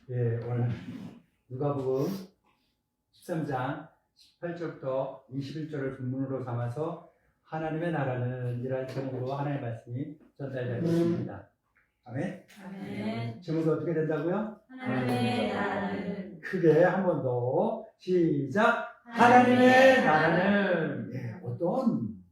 예, 오늘 누가복음 13장 18절부터 21절을 본문으로 삼아서 하나님의 나라는 이라는 제목으로 하나님의 말씀이 전달되고 있습니다. 아멘. 아멘. 제목이 어떻게 된다고요? 하나님의 나라는 크게 한 번 더 시작. 하나님의 나라는 어떤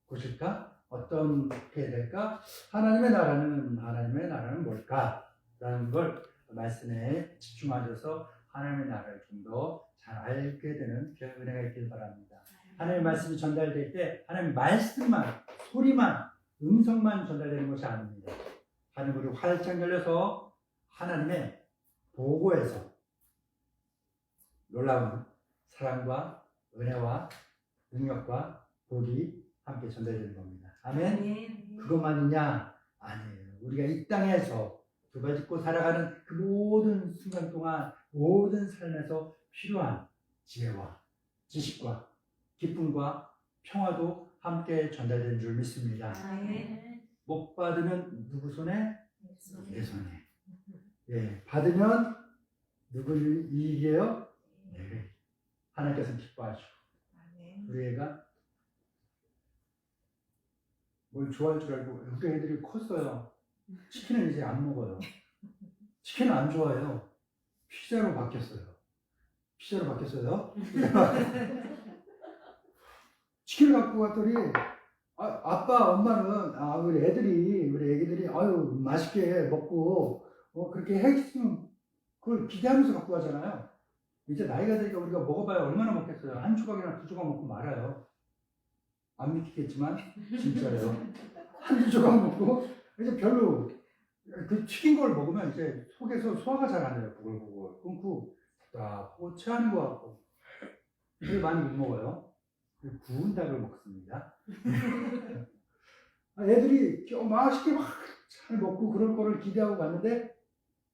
곳일까? 어떻게 될까? 하나님의 나라는 뭘까? 라는 걸 말씀에 집중하셔서 하나님의 나라를 좀 더 잘 알게 되는 그런 은혜가 있길 바랍니다. 하나님의 말씀이 전달될 때 하나님의 말씀만, 소리만, 음성만 전달되는 것이 아닙니다. 하늘이 활짝 열려서 하나님의 보고에서 놀라운 사랑과 은혜와 능력과 복이 함께 전달되는 겁니다. 아멘. 그것만이냐? 아니에요. 우리가 이 땅에서 두발 짚고 살아가는 그 모든 순간 동안 모든 삶에서 필요한 지혜와 지식과 기쁨과 평화도 함께 전달되는 줄 믿습니다. 아멘. 못 받으면 누구 손에? 내 손에. 예, 받으면 누구 이익이에요? 네. 하나님께서 기뻐하시고 우리 애가 뭘 좋아할 줄 알고 우리 애들이 컸어요. 치킨은 이제 안 먹어요. 치킨은 안 좋아해요. 피자로 바뀌었어요. 치킨을 갖고 갔더니 아빠, 엄마는 우리 애기들이 아유 맛있게 먹고 그렇게 했으면 그걸 기대하면서 갖고 가잖아요. 이제 나이가 드니까 우리가 먹어봐야 얼마나 먹겠어요. 한 조각이나 두 조각 먹고 말아요. 안 믿기겠지만 진짜예요. 한두 조각 먹고 이제 별로 그 튀긴 걸 먹으면 이제 속에서 소화가 잘 안 돼요. 보글보글 끊고 답답하고 체하는 것 같고 그래서 많이 못 먹어요. 구운 닭을 먹습니다. 애들이 맛있게 막 잘 먹고 그럴 거를 기대하고 갔는데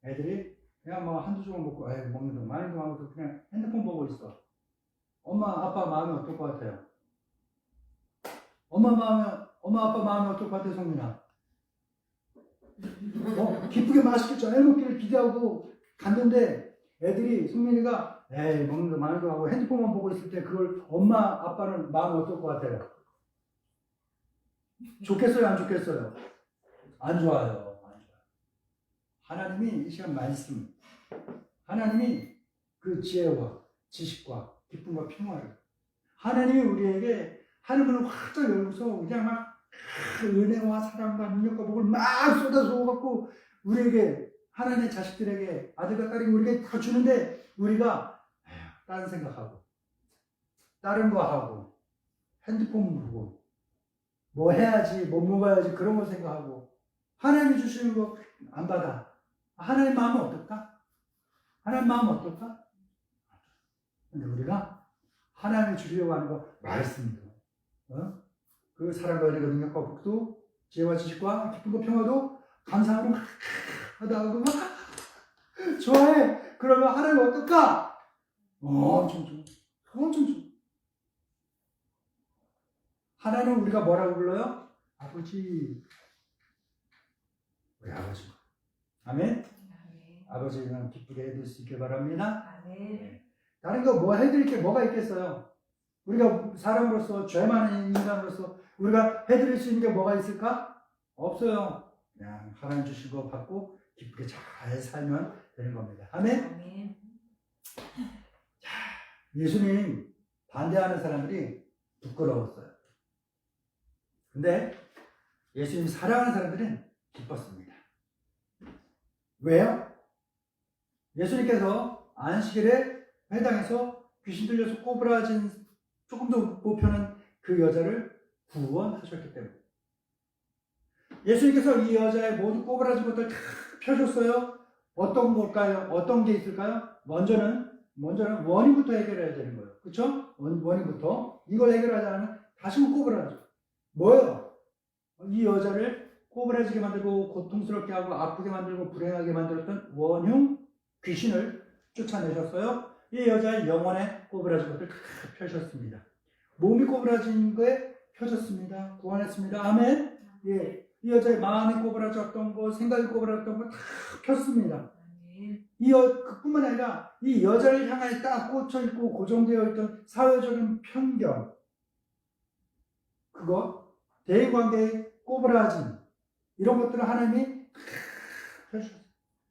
애들이 그냥 뭐 한두 조각 먹고 먹는 거 많이 좀 하고 그냥 핸드폰 보고 있어. 엄마 아빠 마음이 어떨 것 같아요? 엄마 아빠 마음이 어떨 것 같아요, 성민아? 기쁘게 맛있게 잘 먹기를 기대하고 갔는데 애들이 성민이가 먹는 거 많은 거 하고 핸드폰만 보고 있을 때 그걸 엄마 아빠는 마음이 어떨 것 같아요? 좋겠어요, 안 좋겠어요? 안 좋아요. 하나님이 이 시간 말씀, 하나님이 그 지혜와 지식과 기쁨과 평화를 하나님이 우리에게 하늘문을 활짝 열고서 그냥 막 은혜와 사랑과 능력과 복을 막 쏟아서 우리에게 하나님의 자식들에게 아들과 딸이 우리에게 다 주는데 우리가 다른 생각하고 다른 거 하고 핸드폰 보고 뭐 해야지 뭐 먹어야지 그런 거 생각하고 하나님이 주시는 거 안 받아. 하나님 마음은 어떨까? 근데 우리가 하나님이 주려고 하는 거 말씀이고 그 사랑과 은혜가 능력과 복도 지혜와 지식과 기쁨과 평화도 감사하고 하다가 막 좋아해. 그러면 하나님 어떨까? 엄청 좋아. 하나님 우리가 뭐라고 불러요? 아버지. 우리 아버지. 아멘. 아버지는 기쁘게 해줄 수 있길 바랍니다. 네. 다른 거 뭐 해드릴 게 뭐가 있겠어요? 우리가 사람으로서 죄 많은 인간으로서 우리가 해드릴 수 있는 게 뭐가 있을까? 없어요. 그냥 하나님 주신 거 받고 기쁘게 잘 살면 되는 겁니다. 아멘. 자, 예수님 반대하는 사람들이 부끄러웠어요. 근데 예수님 사랑하는 사람들은 기뻤습니다. 왜요? 예수님께서 안식일에 회당에서 귀신 들려서 꼬부라진 조금도 못 펴는 그 여자를 구원하셨기 때문에 예수님께서 이 여자의 모든 꼬부라진 것들 다 펴줬어요. 어떤 걸까요? 어떤 게 있을까요? 먼저는 원인부터 해결해야 되는 거예요. 그렇죠? 원인부터 이걸 해결하지 않으면 다시는 꼬부라져. 뭐예요? 이 여자를 꼬부라지게 만들고 고통스럽게 하고 아프게 만들고 불행하게 만들었던 원흉 귀신을 쫓아내셨어요. 이 여자의 영혼에 꼬부라진 것들 다 펴셨습니다. 몸이 꼬부라진 거에 펴졌습니다. 구원했습니다. 아멘. 예, 이 여자의 마음이 꼬부라졌던 거, 생각이 꼬부라졌던 거 다 폈습니다. 아멘. 그뿐만 아니라 이 여자를 향하여 딱 꽂혀 있고 고정되어 있던 사회적인 편견, 그거, 대인관계의 꼬부라짐, 이런 것들을 하나님이 펴주셨어요.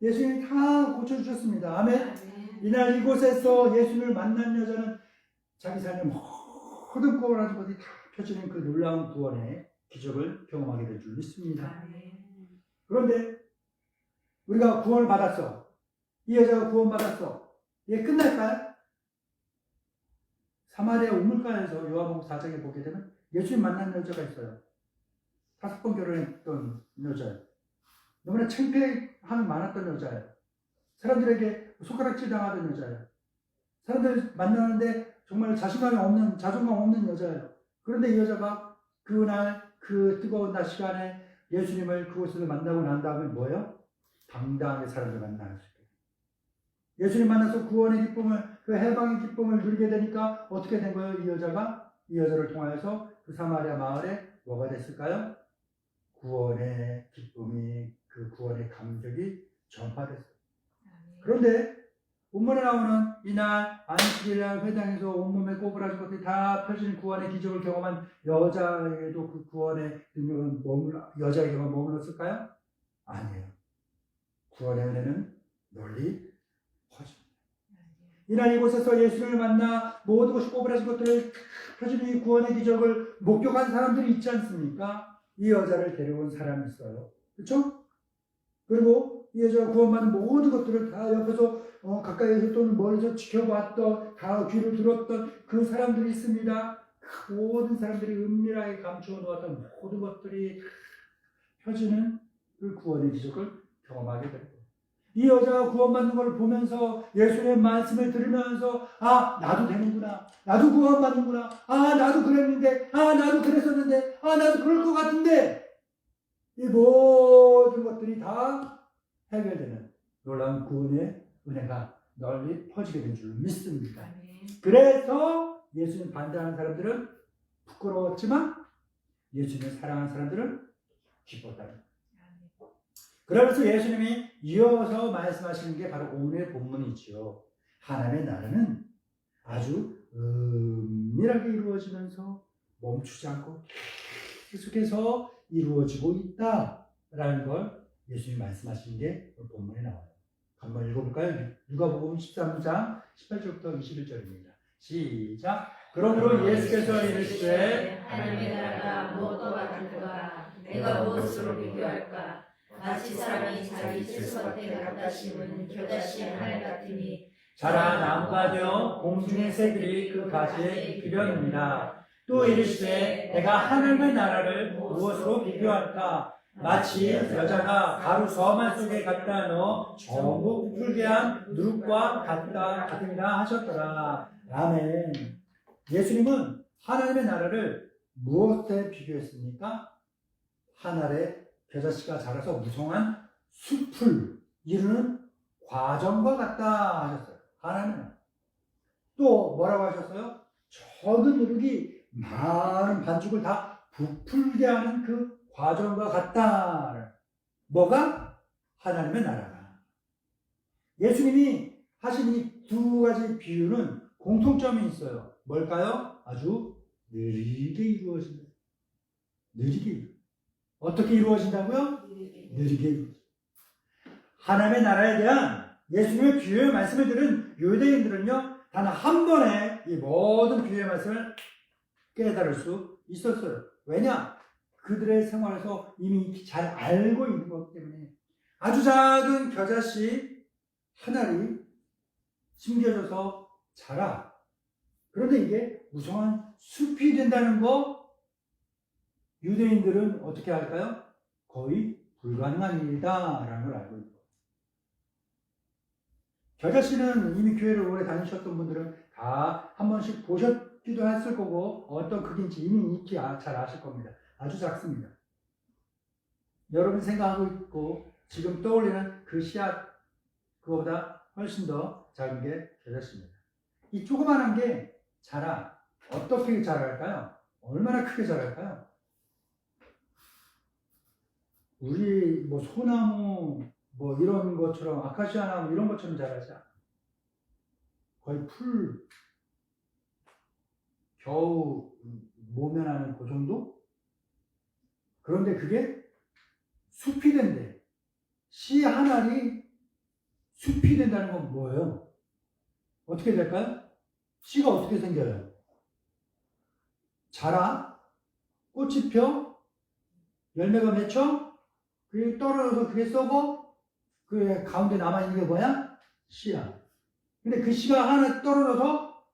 예수님이 다 고쳐주셨습니다. 아멘. 아멘. 이날 이곳에서 예수님을 만난 여자는 자기 삶의 모든 꼬부라진 것이 다 펴지는 그 놀라운 구원의 기적을 경험하게 될 줄 믿습니다. 아멘. 그런데 우리가 구원을 받았어. 이 여자가 구원받았어. 이게 끝날까요? 사마리아 우물가에서 요한복음 4장에 보게 되면 예수님 만난 여자가 있어요. 5번 결혼했던 여자예요. 너무나 창피함이 많았던 여자예요. 사람들에게 손가락질 당하던 여자예요. 사람들 만나는데 정말 자신감이 없는, 자존감 없는 여자예요. 그런데 이 여자가 그날 그 뜨거운 낮 시간에 예수님을 그곳에서 만나고 난 다음에 뭐예요? 당당하게 사람들 만나는 거예요. 예수님 만나서 구원의 기쁨을, 그 해방의 기쁨을 누리게 되니까 어떻게 된 거예요? 이 여자가 이 여자를 통하여서 그 사마리아 마을에 뭐가 됐을까요? 구원의 기쁨이, 그 구원의 감격이 전파됐어요. 그런데 본문에 나오는 이날 안식일날 회당에서 온몸에 꼬부라진 것들이 다 펴진 구원의 기적을 경험한 여자에게도 그 구원의 능력은 여자에게만 머물렀을까요? 아니에요. 구원의 은혜는 널리 퍼집니다. 이날 이곳에서 예수를 만나 모든 것이 꼬부라진 것들을 펴진 이 구원의 기적을 목격한 사람들이 있지 않습니까? 이 여자를 데려온 사람이 있어요. 그렇죠? 그리고 이 여자가 구원받은 모든 것들을 다 옆에서 가까이에서 또는 멀리서 지켜봤던, 다 귀를 들었던 그 사람들이 있습니다. 그 모든 사람들이 은밀하게 감추어 놓았던 모든 것들이 펴지는 그 구원의 기적을 경험하게 됩니다. 이 여자가 구원받는 걸 보면서 예수님의 말씀을 들으면서 나도 되는구나. 나도 구원받는구나. 나도 그랬는데. 나도 그랬었는데. 나도 그럴 것 같은데. 이 모든 것들이 다 해결되는 놀라운 구원의 은혜가 널리 퍼지게 된 줄 믿습니다. 그래서 예수님 반대하는 사람들은 부끄러웠지만 예수님을 사랑하는 사람들은 기뻤다. 그러면서 예수님이 이어서 말씀하시는 게 바로 오늘의 본문이지요. 하나님의 나라는 아주 은밀하게 이루어지면서 멈추지 않고 계속해서 이루어지고 있다라는 걸 예수님이 말씀하시는 게 오늘 본문에 나와요. 한번 읽어볼까요? 누가복음 13장 18절부터 21절입니다. 시작. 그러므로 예수께서 이르시되 하나님의 나라가 무엇과 같을까? 내가 무엇으로 비교할까? 마치 사람이 자기 질서밭에 갖다 심은 겨자씨 하늘 같으니 자라 나무가 되어 공중의 새들이 그 가지에 잎이려느니라. 또 이르시되 내가 하늘의 나라를 무엇으로 비교할까? 마치 여자가 가루 서만 속에 갖다 넣어 전부 풀게 한 누룩과 같으니라 하셨더라. 아멘. 예수님은 하나님의 나라를 무엇에 비교했습니까? 하늘에 겨자씨가 자라서 무성한 숲을 이루는 과정과 같다 하셨어요. 하나님은. 또 뭐라고 하셨어요? 적은 누룩이 많은 반죽을 다 부풀게 하는 그 과정과 같다. 뭐가? 하나님의 나라가. 예수님이 하신 이 두 가지 비유는 공통점이 있어요. 뭘까요? 아주 느리게 이루어진다. 느리게. 어떻게 이루어진다고요? 느리게 이루어진다. 하나님의 나라에 대한 예수님의 비유의 말씀을 들은 유대인들은요, 단 한 번에 이 모든 비유의 말씀을 깨달을 수 있었어요. 왜냐? 그들의 생활에서 이미 잘 알고 있는 것 때문에 아주 작은 겨자씨 하나를 심겨져서 자라. 그런데 이게 무성한 숲이 된다는 거 유대인들은 어떻게 할까요? 거의 불가능한 일이다라는 걸 알고 있고, 겨자씨는 이미 교회를 오래 다니셨던 분들은 다 한 번씩 보셨기도 했을 거고 어떤 크기인지 이미 익히 잘 아실 겁니다. 아주 작습니다. 여러분이 생각하고 있고 지금 떠올리는 그 씨앗 그거보다 훨씬 더 작은 게 겨자씨입니다. 이 조그만한 게 자라. 어떻게 자랄까요? 얼마나 크게 자랄까요? 우리 소나무 뭐 이런 것처럼 아카시아 나무 이런 것처럼 자라지 않아. 거의 풀 겨우 모면하는 그 정도? 그런데 그게 숲이 된대. 씨 한 알이 숲이 된다는 건 뭐예요? 어떻게 될까요? 씨가 어떻게 생겨요? 자라, 꽃이 펴, 열매가 맺혀, 그게 떨어져서 그게 썩어, 그 가운데 남아있는 게 뭐야? 씨야. 근데 그 씨가 하나 떨어져서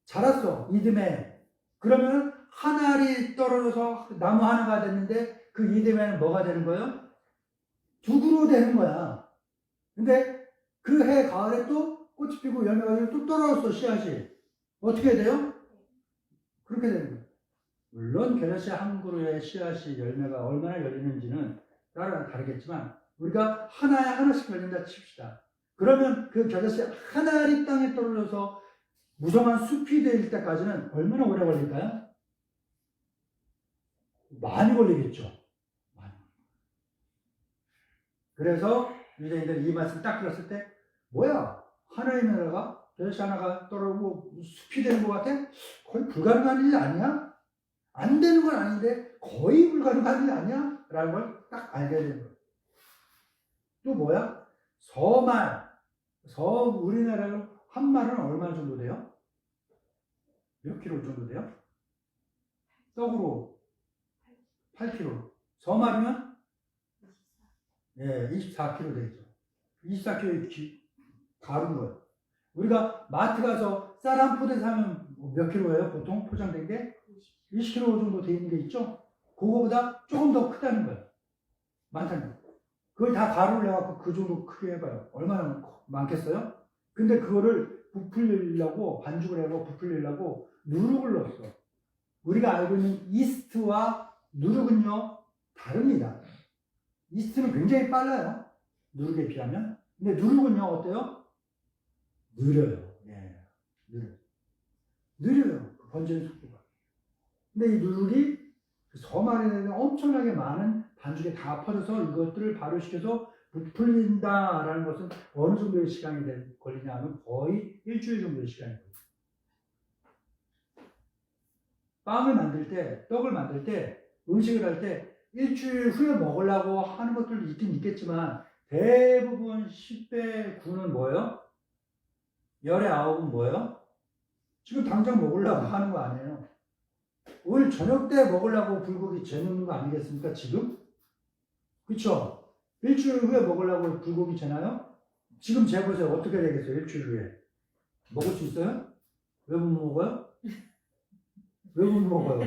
자랐어, 이듬해. 그러면 한 알이 떨어져서 나무 하나가 됐는데 그 이듬해는 뭐가 되는 거예요? 두 그루 되는 거야. 근데 그 해 가을에 또 꽃이 피고 열매가 되고 또 떨어졌어, 씨앗이. 어떻게 돼요? 그렇게 되는 거예요. 물론 겨자씨 한 그루의 씨앗이 열매가 얼마나 열리는지는 따라 다르겠지만 우리가 하나에 하나씩 열린다 칩시다. 그러면 그 겨자씨 한 알이 땅에 떨어져서 무성한 숲이 될 때까지는 얼마나 오래 걸릴까요? 많이 걸리겠죠. 많이. 그래서 유대인들이 이 말씀 딱 들었을 때 뭐야? 하나의 나라가 겨자씨 하나가 떨어지고 숲이 되는 것 같아? 거의 불가능한 일 아니야? 안 되는 건 아닌데 거의 불가능한 일 아니야? 라는 걸 딱 알게 되는 거예요. 또 뭐야? 서말. 우리나라로 한 말은 얼마 정도 돼요? 몇 킬로 정도 돼요? 떡으로 8kg. 서말이면? 예, 24kg 되죠. 24kg 가른 거예요. 우리가 마트 가서 쌀 한 포대 사면 몇 킬로예요? 보통 포장된 게? 20kg 정도 돼 있는 게 있죠? 그거보다 조금 더 크다는 거예요. 많다는 거예요. 그걸 다 가루를 해갖고 그 정도 크게 해봐요. 얼마나 많겠어요? 근데 그거를 부풀리려고, 반죽을 해서 부풀리려고 누룩을 넣었어. 우리가 알고 있는 이스트와 누룩은요, 다릅니다. 이스트는 굉장히 빨라요. 누룩에 비하면. 근데 누룩은요, 어때요? 느려요. 예, 느려요. 번지는 속도가. 근데 이 누룩이 섬 안에는 엄청나게 많은 반죽에 다 퍼져서 이것들을 발효시켜서 부풀린다라는 것은 어느 정도의 시간이 걸리냐 하면 거의 일주일 정도의 시간이 걸려요. 빵을 만들 때, 떡을 만들 때, 음식을 할 때 일주일 후에 먹으려고 하는 것들도 있긴 있겠지만 대부분 10배 9는 뭐예요? 열의 9은 뭐예요? 지금 당장 먹으려고 하는 거 아니에요. 오늘 저녁 때 먹으려고 불고기 재놓는 거 아니겠습니까? 지금? 그쵸? 일주일 후에 먹으려고 불고기 재나요? 지금 재보세요. 어떻게 되겠어요? 일주일 후에. 먹을 수 있어요? 왜 못 먹어요? 왜 못 먹어요?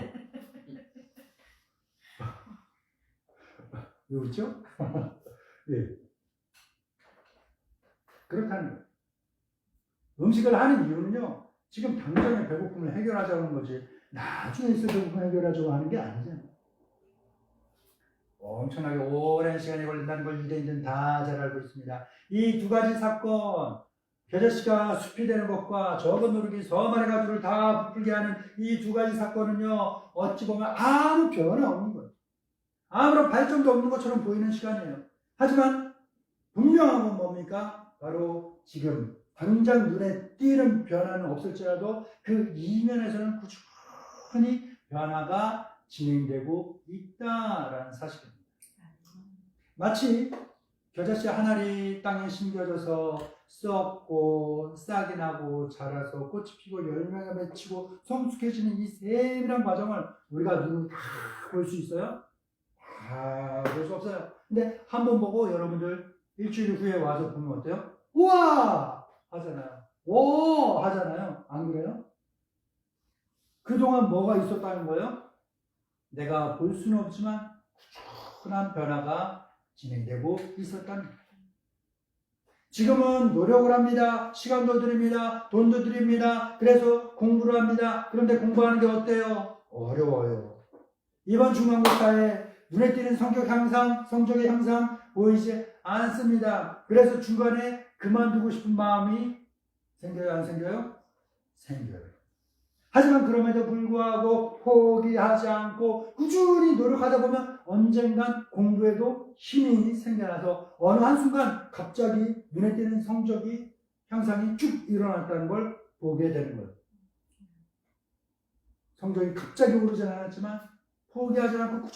왜 웃죠? 예. 그렇다는 거예요. 음식을 하는 이유는요, 지금 당장의 배고픔을 해결하자는 거지, 나중에 있을 배고픔을 해결하자고 하는 게 아니잖아요. 엄청나게 오랜 시간이 걸린다는 걸 유대인들은 다 잘 알고 있습니다. 이 두 가지 사건, 겨자씨가 숲이 되는 것과 적은 누룩이 서말의 가죽을 다 부풀게 하는 이 두 가지 사건은요, 어찌 보면 아무 변화 없는 거예요. 아무런 발전도 없는 것처럼 보이는 시간이에요. 하지만 분명한 건 뭡니까? 바로 지금 당장 눈에 띄는 변화는 없을지라도 그 이면에서는 꾸준히 변화가 진행되고 있다라는 사실입니다. 마치 겨자씨 한 알이 땅에 심겨져서 썩고 싹이 나고 자라서 꽃이 피고 열매가 맺히고 성숙해지는 이 세밀한 과정을 우리가 눈으로 다 볼 수 있어요? 다 볼 수 없어요. 근데 한번 보고 여러분들 일주일 후에 와서 보면 어때요? 우와! 하잖아요. 오! 하잖아요. 안 그래요? 그동안 뭐가 있었다는 거예요? 내가 볼 수는 없지만 꾸준한 변화가 진행되고 있었다는 거예요. 지금은 노력을 합니다. 시간도 드립니다. 돈도 드립니다. 그래서 공부를 합니다. 그런데 공부하는 게 어때요? 어려워요. 이번 중간고사에 눈에 띄는 성적의 향상 보이지 않습니다. 그래서 중간에 그만두고 싶은 마음이 생겨요? 안 생겨요? 생겨요. 하지만 그럼에도 불구하고 포기하지 않고 꾸준히 노력하다 보면 언젠간 공부에도 힘이 생겨나서 어느 한순간 갑자기 눈에 띄는 성적이 향상이 쭉 일어났다는 걸 보게 되는 거예요. 성적이 갑자기 오르진 않았지만 포기하지 않고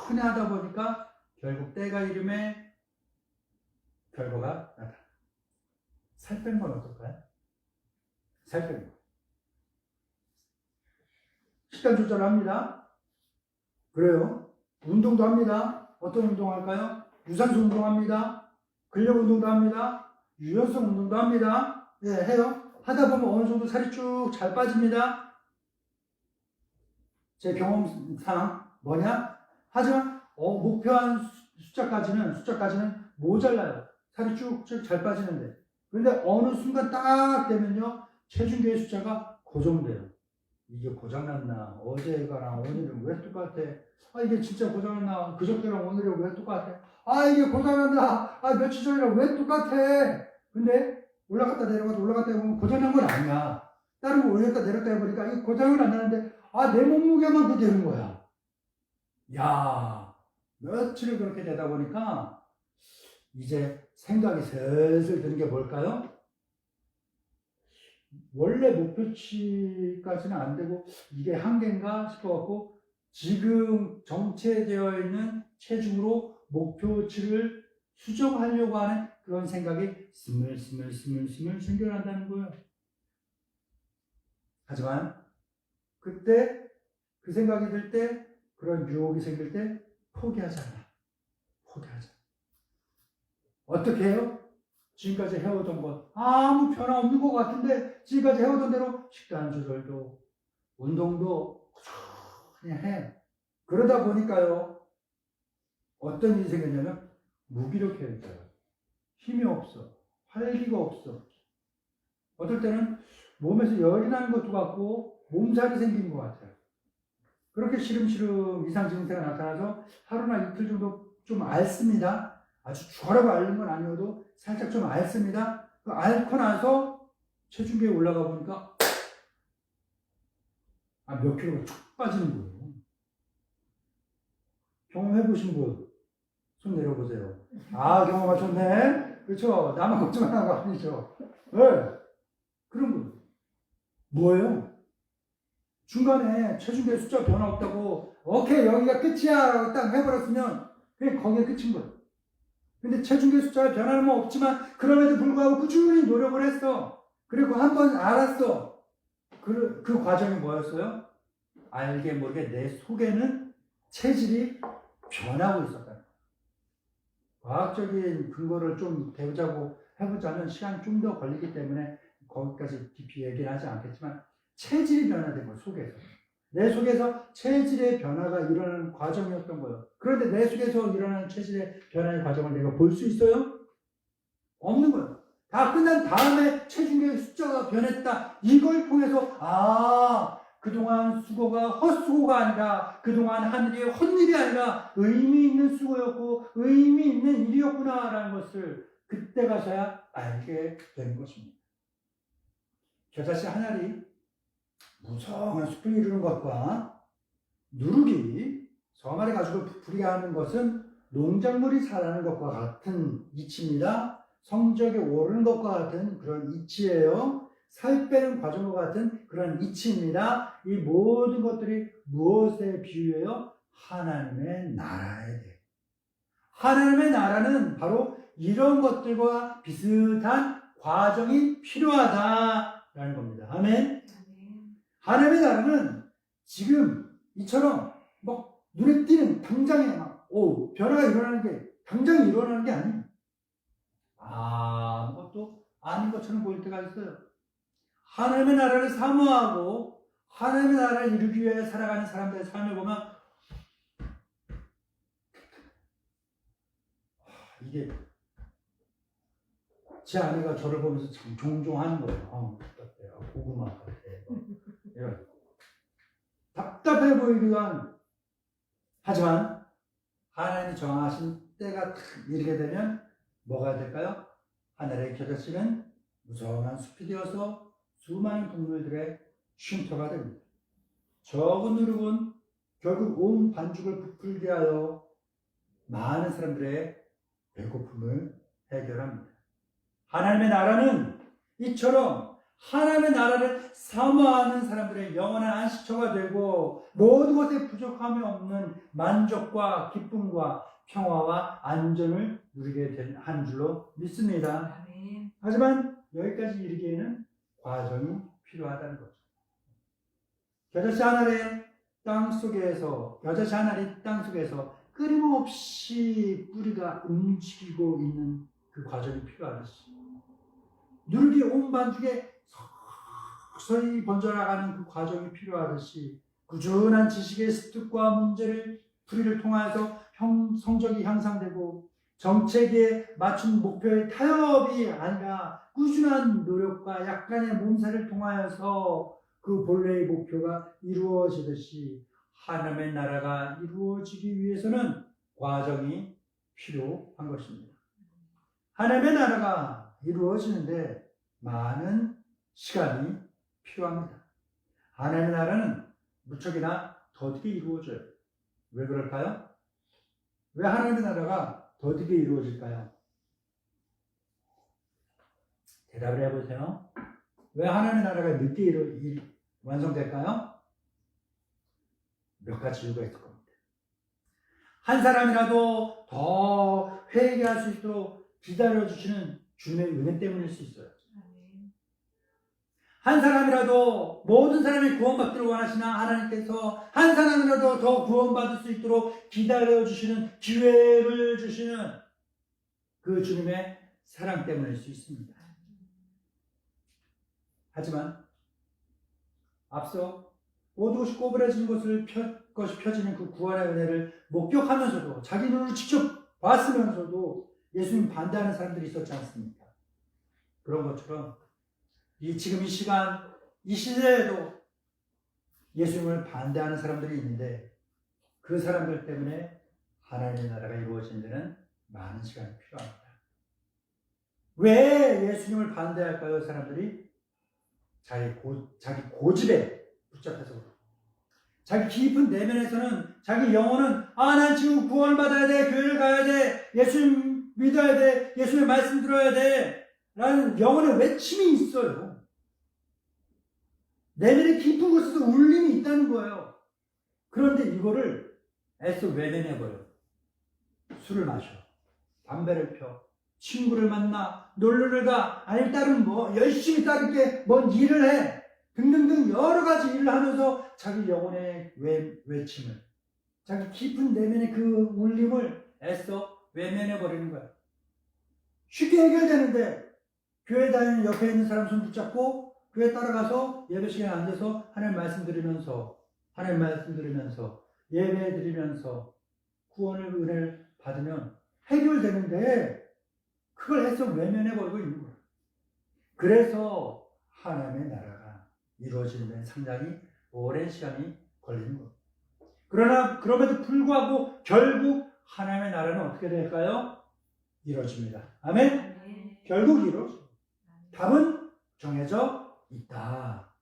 꾸준히 하다 보니까 결국 때가 이름에 결과가 나타나. 살 빼는 건 어떨까요? 살 빼는 거. 식단 조절을 합니다. 그래요. 운동도 합니다. 어떤 운동 할까요? 유산소 운동합니다. 근력 운동도 합니다. 유연성 운동도 합니다. 예, 해요. 하다 보면 어느 정도 살이 쭉 잘 빠집니다. 제 경험상 뭐냐? 하지만 목표한 숫자까지는 모자라요. 살이 쭉쭉 잘 빠지는데. 그런데 어느 순간 딱 되면요, 체중계의 숫자가 고정돼요. 이게 고장났나? 어제가랑 오늘은 왜 똑같아? 아, 이게 진짜 고장났나? 그저께랑 오늘이랑 왜 똑같아? 아, 이게 고장났나? 아, 며칠 전이랑 왜 똑같아? 근데 올라갔다 내려갔다 해보면 고장난 건 아니야. 다른 거 올렸다 내렸다 해보니까 이게 고장은 안 나는데, 아, 내 몸무게만 그대로인 거야. 야, 며칠을 그렇게 되다 보니까 이제 생각이 슬슬 드는 게 뭘까요? 원래 목표치까지는 안 되고 이게 한계인가 싶어갖고 지금 정체되어 있는 체중으로 목표치를 수정하려고 하는 그런 생각이 스물스물 생겨난다는 거예요. 하지만 그때 그 생각이 들 때, 그런 유혹이 생길 때 포기하지 않아. 포기하지 않아. 어떻게 해요? 지금까지 해오던 것 아무 변화 없는 것 같은데 지금까지 해오던 대로 식단 조절도 운동도 꾸준히 해. 그러다 보니까요, 어떤 일이 생겼냐면 무기력해져요. 힘이 없어. 활기가 없어. 어떨 때는 몸에서 열이 나는 것도 같고 몸살이 생기는 것 같아요. 그렇게 시름시름 이상 증세가 나타나서 하루나 이틀 정도 좀 앓습니다. 아주 죽어라고 앓는 건 아니어도 살짝 좀 앓습니다. 그 앓고 나서 체중계에 올라가 보니까 몇 킬로가 쭉 빠지는 거예요. 경험해보신 분 손 내려보세요. 아, 경험하셨네. 그렇죠. 나만 걱정하는 거 아니죠. 네. 그런 분 뭐예요? 중간에 체중계 숫자 변화 없다고 오케이 여기가 끝이야 라고 딱 해버렸으면 그냥 거기에 끝인 거예요. 근데 체중계 숫자에 변화는 없지만 그럼에도 불구하고 꾸준히 노력을 했어. 그리고 한번 알았어. 그 과정이 뭐였어요? 알게 모르게 내 속에는 체질이 변하고 있었다. 과학적인 근거를 좀 배우자고 해보자면 시간이 좀 더 걸리기 때문에 거기까지 깊이 얘기는 하지 않겠지만 체질이 변화된 거예요. 속에서. 내 속에서 체질의 변화가 일어나는 과정이었던 거예요. 그런데 내 속에서 일어나는 체질의 변화의 과정을 내가 볼 수 있어요? 없는 거예요. 다 끝난 다음에 체중계의 숫자가 변했다. 이걸 통해서 그동안 수고가 헛수고가 아니라 그동안 한 일이 헛일이 아니라 의미 있는 수고였고 의미 있는 일이었구나 라는 것을 그때 가서야 알게 되는 것입니다. 겨자씨 한 알이 무성한 숲을 이루는 것과 누룩이 성알의 가죽을 부풀게 하는 것은 농작물이 자라는 것과 같은 이치입니다. 성적이 오르는 것과 같은 그런 이치예요. 살 빼는 과정과 같은 그런 이치입니다. 이 모든 것들이 무엇에 비유해요? 하나님의 나라에 대해. 하나님의 나라는 바로 이런 것들과 비슷한 과정이 필요하다라는 겁니다. 아멘. 하나님의 나라는 지금 이처럼 막 눈에 띄는 당장에 변화가 일어나는 게 당장 일어나는 게 아니에요. 아무것도 아닌 것처럼 보일 때가 있어요. 하나님의 나라를 사모하고 하나님의 나라를 이루기 위해 살아가는 사람들의 삶을 보면 이게 제 아내가 저를 보면서 참 종종 하는 거예요. 고구마 같아. 이런 답답해 보이기도 한, 하지만 하나님이 정하신 때가 딱 이르게 되면 뭐가 될까요? 하늘의 겨자씨는 무성한 숲이 되어서 수많은 동물들의 쉼터가 됩니다. 적은 누룩은 결국 온 반죽을 부풀게 하여 많은 사람들의 배고픔을 해결합니다. 하나님의 나라는 이처럼 하나님의 나라를 사모하는 사람들의 영원한 안식처가 되고 모든 것에 부족함이 없는 만족과 기쁨과 평화와 안전을 누리게 한 줄로 믿습니다. 아멘. 하지만 여기까지 이르기에는 과정이 필요하다는 거죠. 겨자씨 하나의 땅 속에서 끊임없이 뿌리가 움직이고 있는 그 과정이 필요하듯이 누르기 온 반죽에 서서히 번져나가는 그 과정이 필요하듯이 꾸준한 지식의 습득과 문제를 풀이를 통하여서 성적이 향상되고 정책에 맞춘 목표의 타협이 아니라 꾸준한 노력과 약간의 몸살을 통하여서 그 본래의 목표가 이루어지듯이 하나님의 나라가 이루어지기 위해서는 과정이 필요한 것입니다. 하나님의 나라가 이루어지는데 많은 시간이 필요합니다. 하나님의 나라는 무척이나 더디게 이루어져요. 왜 그럴까요? 왜 하나님의 나라가 더디게 이루어질까요? 대답을 해보세요. 왜 하나님의 나라가 늦게 완성될까요? 몇 가지 이유가 있을 겁니다. 한 사람이라도 더 회개할 수 있도록 기다려주시는 주님의 은혜 때문일 수 있어요. 한 사람이라도 모든 사람이 구원받기를 원하시나 하나님께서 한 사람이라도 더 구원받을 수 있도록 기다려주시는 기회를 주시는 그 주님의 사랑 때문일 수 있습니다. 하지만 앞서 모든 것이 꼬부라진 것이 펴지는 그 구원의 은혜를 목격하면서도 자기 눈으로 직접 봤으면서도 예수님 반대하는 사람들이 있었지 않습니까? 그런 것처럼 지금 이 시간, 이 시대에도 예수님을 반대하는 사람들이 있는데 그 사람들 때문에 하나님의 나라가 이루어지는 데는 많은 시간이 필요합니다. 왜 예수님을 반대할까요? 사람들이 자기 고집에 붙잡혀서 그렇고 자기 깊은 내면에서는 자기 영혼은 난 지금 구원을 받아야 돼, 교회를 가야 돼, 예수님 믿어야 돼, 예수님의 말씀 들어야 돼 라는 영혼의 외침이 있어요. 내면의 깊은 곳에서 울림이 있다는 거예요. 그런데 이거를 애써 외면해버려. 술을 마셔, 담배를 펴, 친구를 만나, 놀러를 가, 아니 다른 열심히 다르게 일을 해 등등등 여러 가지 일을 하면서 자기 영혼의 외침을, 자기 깊은 내면의 그 울림을 애써 외면해버리는 거야. 쉽게 해결되는데 교회 다니는 옆에 있는 사람 손 붙잡고 교회 따라가서 예배 시간에 앉아서 하나님 말씀 들으면서 예배 드리면서 구원의 은혜를 받으면 해결되는데 그걸 애써 외면해버리고 있는 거예요. 그래서 하나님의 나라가 이루어지는 데는 상당히 오랜 시간이 걸리는 거예요. 그럼에도 불구하고 결국 하나님의 나라는 어떻게 될까요? 이루어집니다. 아멘? 결국 이루어집니다. 답은 정해져 있다.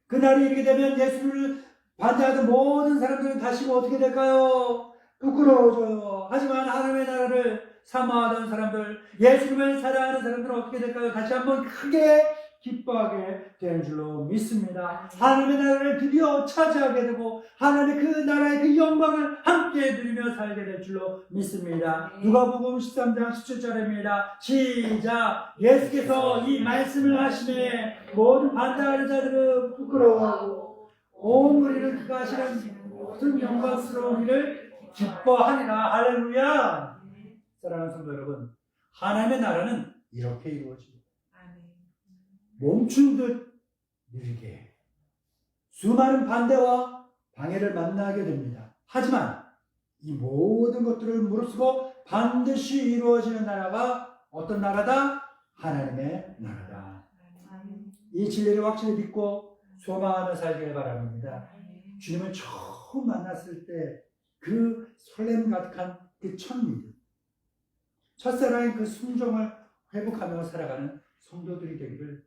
그날이 이르게 되면 예수를 반대하던 모든 사람들은 다시금 어떻게 될까요? 부끄러워져요. 하지만 하나님의 나라를 사모하던 사람들, 예수님을 사랑하는 사람들은 어떻게 될까요? 다시 한번 크게 기뻐하게 되는 줄로 믿습니다. 하나님의 나라를 드디어 차지하게 되고 하나님의 그 나라의 그 영광을 함께 누리며 살게 될 줄로 믿습니다. 누가복음 13장 17절입니다. 시작. 예수께서 이 말씀을 하시매 모든 반대하는 자들은 부끄러워하고 온 무리를 그가 하시는 모든 영광스러운 일을 기뻐하니라. 할렐루야. 사랑하는 성도 여러분, 하나님의 나라는 이렇게 이루어집니다. 멈춘 듯 느리게 수많은 반대와 방해를 만나게 됩니다. 하지만 이 모든 것들을 무릅쓰고 반드시 이루어지는 나라가 어떤 나라다? 하나님의 나라다. 이 진리를 확실히 믿고 소망하며 살기를 바랍니다. 주님을 처음 만났을 때 그 설렘 가득한 그 첫 믿음, 첫사랑의 그 순종을 회복하며 살아가는 성도들이 되기를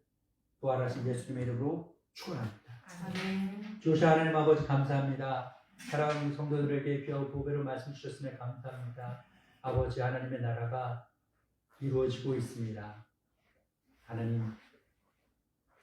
부활하신 예수님의 이름으로 축원합니다. 주신 하나님 아버지 감사합니다. 사랑하는 성도들에게 귀하고 보배로 말씀 주셨음에 감사합니다. 아버지 하나님의 나라가 이루어지고 있습니다. 하나님,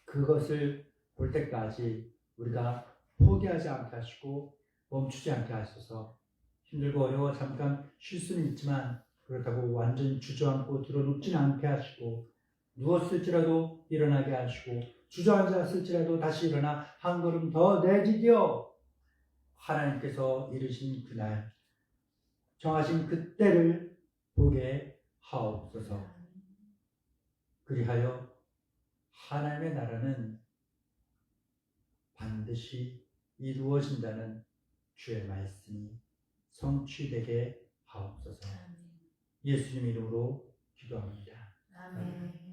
그것을 볼 때까지 우리가 포기하지 않게 하시고 멈추지 않게 하셔서 힘들고 어려워 잠깐 쉴 수는 있지만 그렇다고 완전히 주저앉고 들어눕지는 않게 하시고 누웠을지라도 일어나게 하시고 주저앉았을지라도 다시 일어나 한 걸음 더 내디뎌 하나님께서 이르신 그날 정하신 그때를 보게 하옵소서. 그리하여 하나님의 나라는 반드시 이루어진다는 주의 말씀이 성취되게 하옵소서. 예수님 이름으로 기도합니다. 아멘.